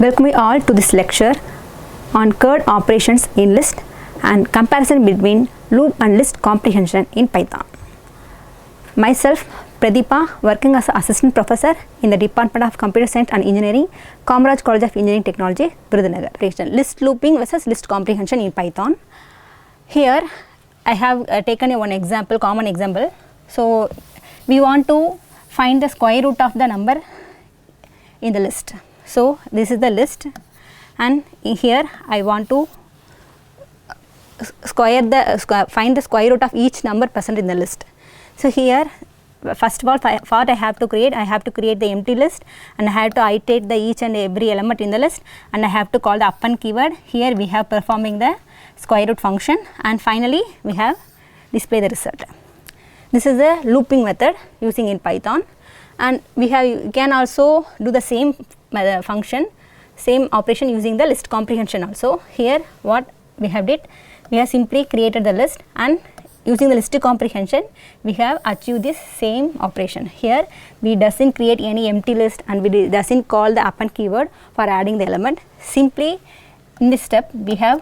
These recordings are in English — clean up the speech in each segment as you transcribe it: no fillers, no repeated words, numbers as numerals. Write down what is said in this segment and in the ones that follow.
Welcome you all to this lecture on CRUD operations in list and comparison between loop and list comprehension in Python. Myself, Pradeepa, working as an assistant professor in the Department of Computer Science and Engineering, Kamaraj College of Engineering Technology, Virudhunagar. List looping versus list comprehension in Python. Here, I have taken one example, common example. So, we want to find the square root of the number in the list. So, this is the list, and here I want to find the square root of each number present in the list. So, here first of all, what I have to create the empty list, and I have to iterate the each and every element in the list, and I have to call the append keyword. Here we have performing the square root function, and finally we have display the result. This is the looping method using in Python, and we can also do the same function, same operation using the list comprehension also. Here what we have did, we have simply created the list, and using the list comprehension we have achieved this same operation. Here we doesn't create any empty list, and we doesn't call the append keyword for adding the element. Simply in this step we have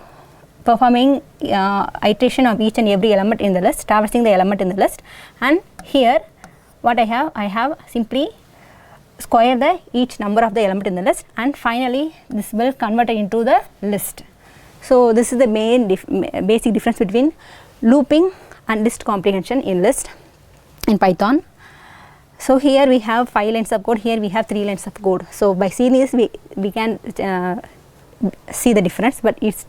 performing iteration of each and every element in the list, traversing the element in the list, and here what I have simply square the each number of the element in the list, and finally this will convert it into the list. So, this is the main basic difference between looping and list comprehension in list in Python. So, here we have 5 lines of code, here we have 3 lines of code. So, by seeing this we can see the difference, but this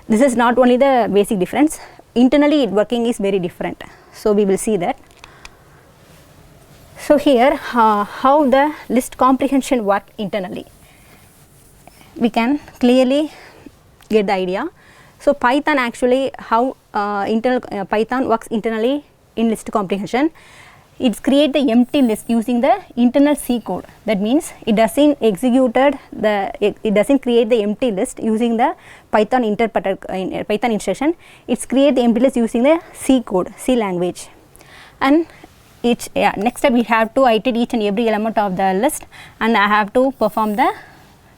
is not only the basic difference, internally working is very different. So, we will see that. So, here how the list comprehension work internally, we can clearly get the idea. So, Python actually how Python works internally in list comprehension. It creates the empty list using the internal C code. That means it doesn't create the empty list using the Python interpreter Python instruction. It's create the empty list using the C code, C language, and next step we have to iterate each and every element of the list, and I have to perform the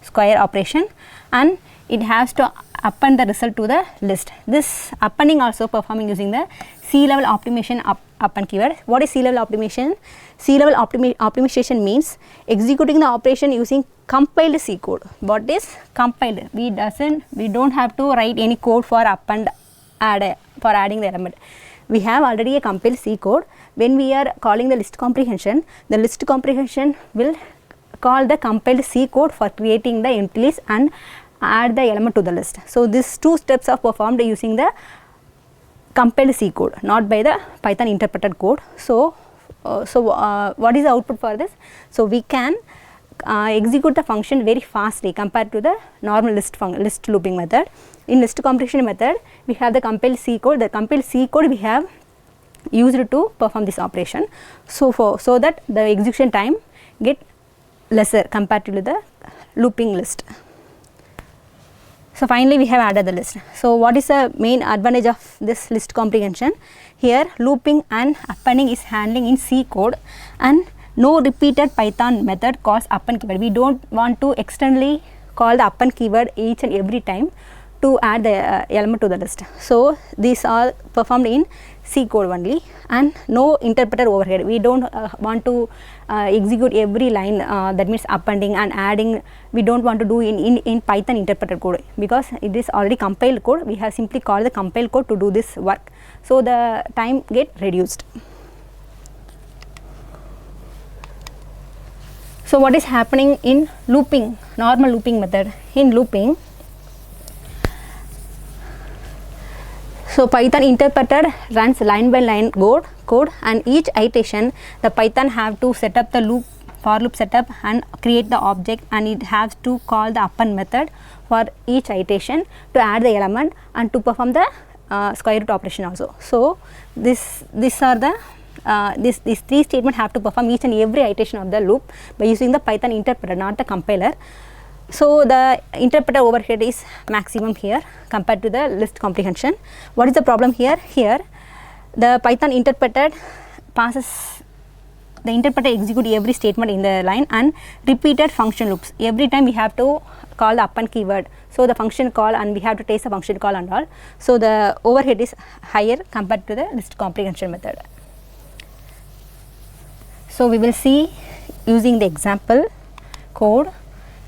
square operation, and it has to append the result to the list. This appending also performing using the C-level optimization append keyword. What is C-level optimization? C-level optimization means executing the operation using compiled C code. What is compiled? We don't have to write any code for adding the element. We have already a compiled C code. When we are calling the list comprehension will call the compiled C code for creating the empty list and add the element to the list. So, these 2 steps are performed using the compiled C code, not by the Python interpreted code. So, what is the output for this? So, we can execute the function very fastly compared to the normal list looping method. In list comprehension method, we have the compiled C code. The compiled C code we have used to perform this operation. So that the execution time get lesser compared to the looping list. So, finally we have added the list. So, what is the main advantage of this list comprehension? Here looping and appending is handling in C code, and no repeated Python method calls append keyword. We don't want to externally call the append keyword each and every time to add the element to the list. So, these are performed in C code only, and no interpreter overhead. We don't want to execute every line, that means appending and adding. We don't want to do in Python interpreted code, because it is already compiled code. We have simply called the compiled code to do this work. So, the time get reduced. So, what is happening in looping, normal looping method? In looping, so Python interpreter runs line by line code, and each iteration the Python have to set up the for loop setup and create the object, and it has to call the append method for each iteration to add the element and to perform the square root operation also. So, these 3 statements have to perform each and every iteration of the loop by using the Python interpreter, not the compiler. So, the interpreter overhead is maximum here compared to the list comprehension. What is the problem here? Here the Python interpreter passes the interpreter execute every statement in the line and repeated function loops. Every time we have to call the append keyword. So the function call and we have to taste the function call and all. So the overhead is higher compared to the list comprehension method. So we will see using the example code.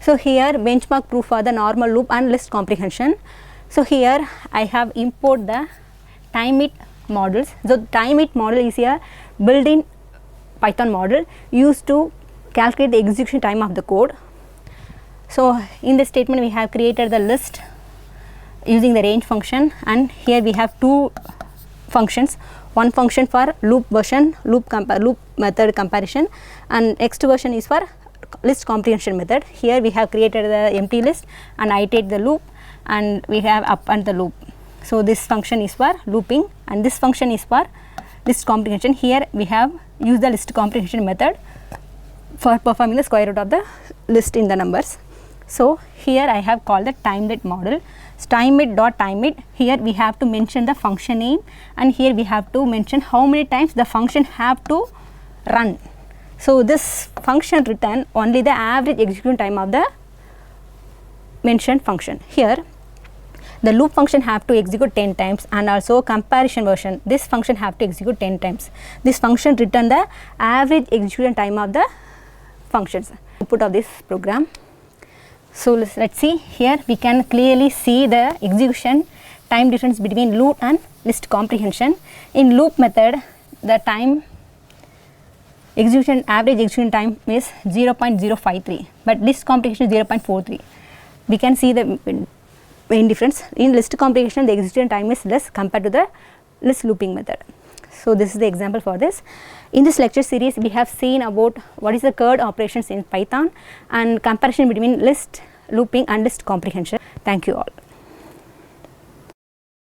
So here benchmark proof for the normal loop and list comprehension. So here I have import the time it models. So time it model is a built-in Python model used to calculate the execution time of the code. So in this statement we have created the list using the range function, and here we have two functions, one function for loop version, loop method comparison, and next version is for list comprehension method. Here we have created the empty list and iterate the loop, and we have append the loop. So this function is for looping and this function is for list comprehension. Here we have used the list comprehension method for performing the square root of the list in the numbers. So here I have called the timelet model. Timelet. Here we have to mention the function name, and here we have to mention how many times the function have to run. So this function return only the average execution time of the mentioned function. Here the loop function have to execute 10 times, and also comparison version, this function have to execute 10 times. This function return the average execution time of the functions. Output of this program. So let's see, here we can clearly see the execution time difference between loop and list comprehension. In loop method, the time average execution time is 0.053, but list comprehension is 0.43. We can see the main difference. In list comprehension, the execution time is less compared to the list looping method. So this is the example for this. In this lecture series, we have seen about what is the CRUD operations in Python and comparison between list looping and list comprehension. Thank you all.